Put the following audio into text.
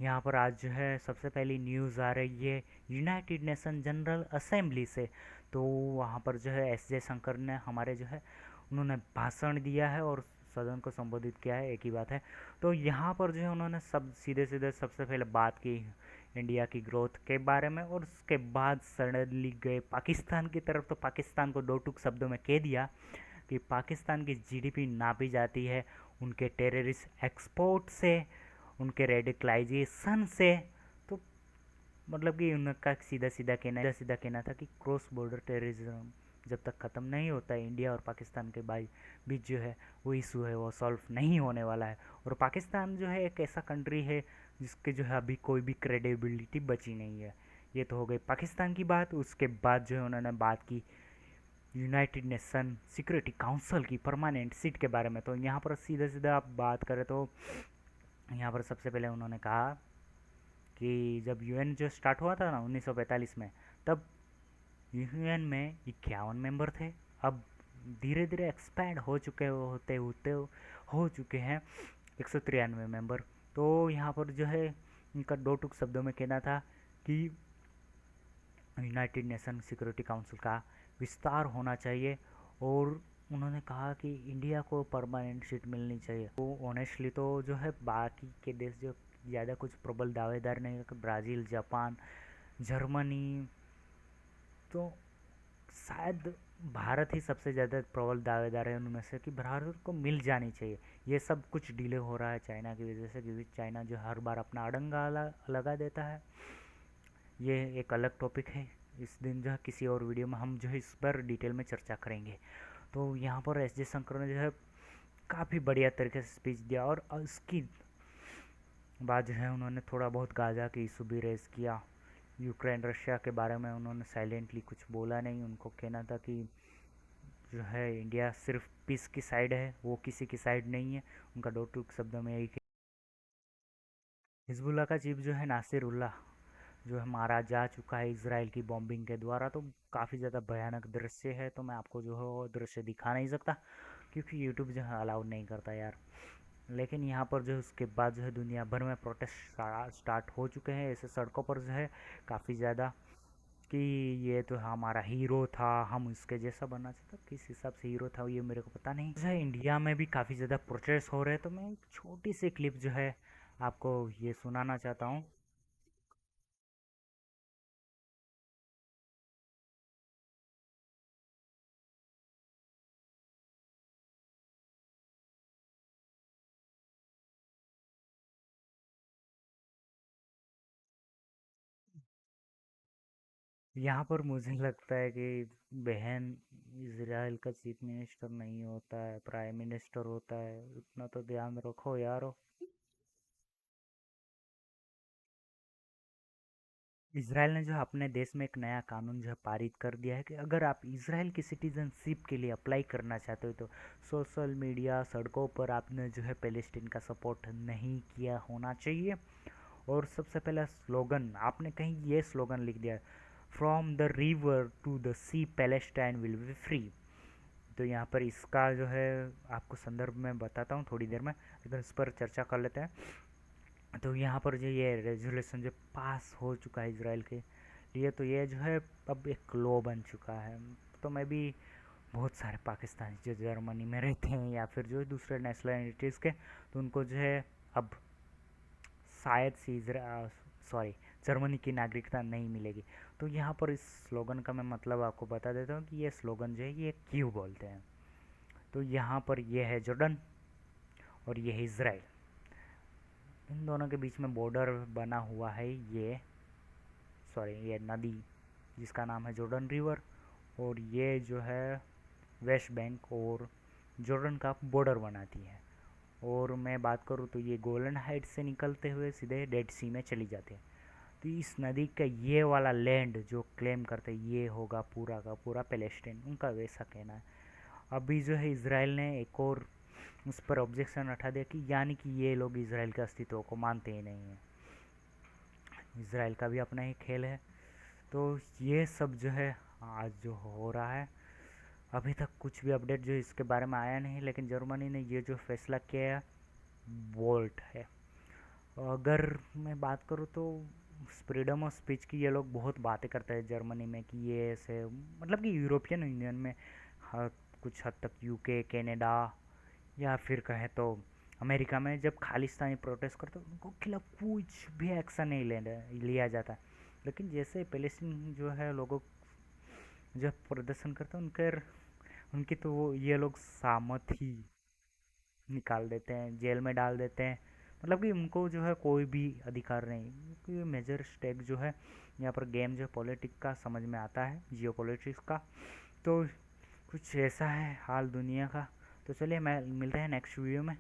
यहाँ पर आज जो है सबसे पहली न्यूज़ आ रही है यूनाइटेड नेशन जनरल असेंबली से। तो वहाँ पर जो है एस जयशंकर ने हमारे जो है उन्होंने भाषण दिया है और सदन को संबोधित किया है, एक ही बात है। तो यहाँ पर जो है उन्होंने सब सीधे सीधे सबसे पहले बात की इंडिया की ग्रोथ के बारे में, और उसके बाद सडनली गए पाकिस्तान की तरफ। तो पाकिस्तान को दो टूक शब्दों में कह दिया कि पाकिस्तान की जीडीपी नापी जाती है उनके टेररिस्ट एक्सपोर्ट से, उनके रेडिकलाइजेशन से। तो मतलब कि उनका सीधा कहना था कि क्रॉस बॉर्डर टेररिज्म जब तक ख़त्म नहीं होता है इंडिया और पाकिस्तान के बीच जो है वो इशू है वो सॉल्व नहीं होने वाला है। और पाकिस्तान जो है एक ऐसा कंट्री है जिसके जो है अभी कोई भी क्रेडिबिलिटी बची नहीं है। ये तो हो गई पाकिस्तान की बात। उसके बाद जो है उन्होंने बात की यूनाइटेड नेशन सिक्योरिटी काउंसिल की परमानेंट सीट के बारे में। तो यहाँ पर सीधा सीधा आप बात करें तो यहाँ पर सबसे पहले उन्होंने कहा कि जब यूएन जो स्टार्ट हुआ था ना 1945 में, तब यूएन में 51 मेंबर थे। अब धीरे धीरे एक्सपैंड हो चुके होते होते हो चुके हैं 193 मेंबर। तो यहाँ पर जो है इनका दो टूक शब्दों में कहना था कि यूनाइटेड नेशन सिक्योरिटी काउंसिल का विस्तार होना चाहिए, और उन्होंने कहा कि इंडिया को परमानेंट सीट मिलनी चाहिए। तो ऑनेस्टली तो जो है बाकी के देश जो ज़्यादा कुछ प्रबल दावेदार नहीं है, ब्राज़ील, जापान, जर्मनी, तो शायद भारत ही सबसे ज़्यादा प्रबल दावेदार है उनमें से कि भारत को मिल जानी चाहिए। ये सब कुछ डिले हो रहा है चाइना की वजह से, क्योंकि चाइना जो हर बार अपना अड़ंगा लगा देता है। ये एक अलग टॉपिक है, इस दिन जो है किसी और वीडियो में हम जो है इस पर डिटेल में चर्चा करेंगे। तो यहाँ पर एस जयशंकर ने जो है काफ़ी बढ़िया तरीके से स्पीच दिया, और उसकी बाद जो है उन्होंने थोड़ा बहुत गाज़ा के इशू भी रेज़ किया। यूक्रेन रशिया के बारे में उन्होंने साइलेंटली कुछ बोला नहीं। उनको कहना था कि जो है इंडिया सिर्फ पीस की साइड है, वो किसी की साइड नहीं है। उनका दो टूक शब्दों में यही। हिजबुल्ला का चीफ जो है नासिरुल्लाह जो है मारा जा चुका है इसराइल की बॉम्बिंग के द्वारा। तो काफ़ी ज़्यादा भयानक दृश्य है, तो मैं आपको जो है वो दृश्य दिखा नहीं सकता क्योंकि यूट्यूब जो है अलाउड नहीं करता यार। लेकिन यहाँ पर जो है उसके बाद जो है दुनिया भर में प्रोटेस्ट स्टार्ट हो चुके हैं ऐसे सड़कों पर जो है काफ़ी ज़्यादा, कि ये तो हमारा हीरो था, हम इसके जैसा बनना चाहता। किस हिसाब से हीरो था ये मेरे को पता नहीं। जो है इंडिया में भी काफ़ी ज़्यादा प्रोटेस्ट हो रहे हैं, तो मैं एक छोटी सी क्लिप जो है आपको ये सुनाना चाहता हूँ। यहाँ पर मुझे लगता है कि बहन इसराइल का चीफ मिनिस्टर नहीं होता है, प्राइम मिनिस्टर होता है। उतना तो ध्यान रखो यारो। इसराइल ने जो है अपने देश में एक नया कानून जो है पारित कर दिया है कि अगर आप इसराइल की सिटीजनशिप के लिए अप्लाई करना चाहते हो तो सोशल मीडिया सड़कों पर आपने जो है पैलेस्टीन का सपोर्ट नहीं किया होना चाहिए। और सबसे पहला स्लोगन आपने कहीं ये स्लोगन लिख दिया, from the river to the sea Palestine will be free. तो यहाँ पर इसका जो है आपको संदर्भ में बताता हूँ थोड़ी देर में, लेकिन इस पर चर्चा कर लेते हैं। तो यहाँ पर जो ये रेजोल्यूशन जो पास हो चुका है इसराइल के लिए, तो ये जो है अब एक लॉ बन चुका है। तो मैं भी बहुत सारे पाकिस्तानी जो जर्मनी में रहते हैं या फिर जो दूसरे नेशनलिटीज़ के, तो उनको जो है अब शायद से सॉरी जर्मनी की नागरिकता नहीं मिलेगी। तो यहाँ पर इस स्लोगन का मैं मतलब आपको बता देता हूँ कि ये स्लोगन जो है ये क्यों बोलते हैं। तो यहाँ पर ये है जॉर्डन और ये है इसराइल, इन दोनों के बीच में बॉर्डर बना हुआ है ये, सॉरी ये नदी जिसका नाम है जॉर्डन रिवर। और ये जो है वेस्ट बैंक और जॉर्डन का बॉर्डर बनाती है। और मैं बात करूँ तो ये गोलन हाइट से निकलते हुए सीधे डेड सी में चली जाती है। तो इस नदी का ये वाला लैंड जो क्लेम करते हैं ये होगा पूरा का पूरा पैलेस्टीन, उनका वैसा कहना है। अभी जो है इसराइल ने एक और उस पर ऑब्जेक्शन उठा दिया कि यानी कि ये लोग इसराइल के अस्तित्व को मानते ही नहीं हैं, इसराइल का भी अपना ही खेल है। तो ये सब जो है आज जो हो रहा है, अभी तक कुछ भी अपडेट जो इसके बारे में आया नहीं, लेकिन जर्मनी ने ये जो फैसला किया है बोल्ट है। अगर मैं बात करूँ तो फ्रीडम ऑफ स्पीच की ये लोग बहुत बातें करते हैं जर्मनी में कि ये ऐसे, मतलब कि यूरोपियन यूनियन में कुछ हद तक यूके कनाडा या फिर कहे तो अमेरिका में जब खालिस्तानी प्रोटेस्ट करते हैं उनको खिलाफ कुछ भी एक्शन नहीं लिया जाता। लेकिन जैसे पैलेस्टीन जो है लोगों जब प्रदर्शन करते हैं उनके उनकी तो वो ये लोग सामत ही निकाल देते हैं, जेल में डाल देते हैं। मतलब कि उनको जो है कोई भी अधिकार नहीं, क्योंकि मेजर स्टेक जो है यहाँ पर गेम जो पॉलिटिक्स का समझ में आता है, जियो पॉलिटिक्स का। तो कुछ ऐसा है हाल दुनिया का। तो चलिए मैं मिलते हैं नेक्स्ट वीडियो में।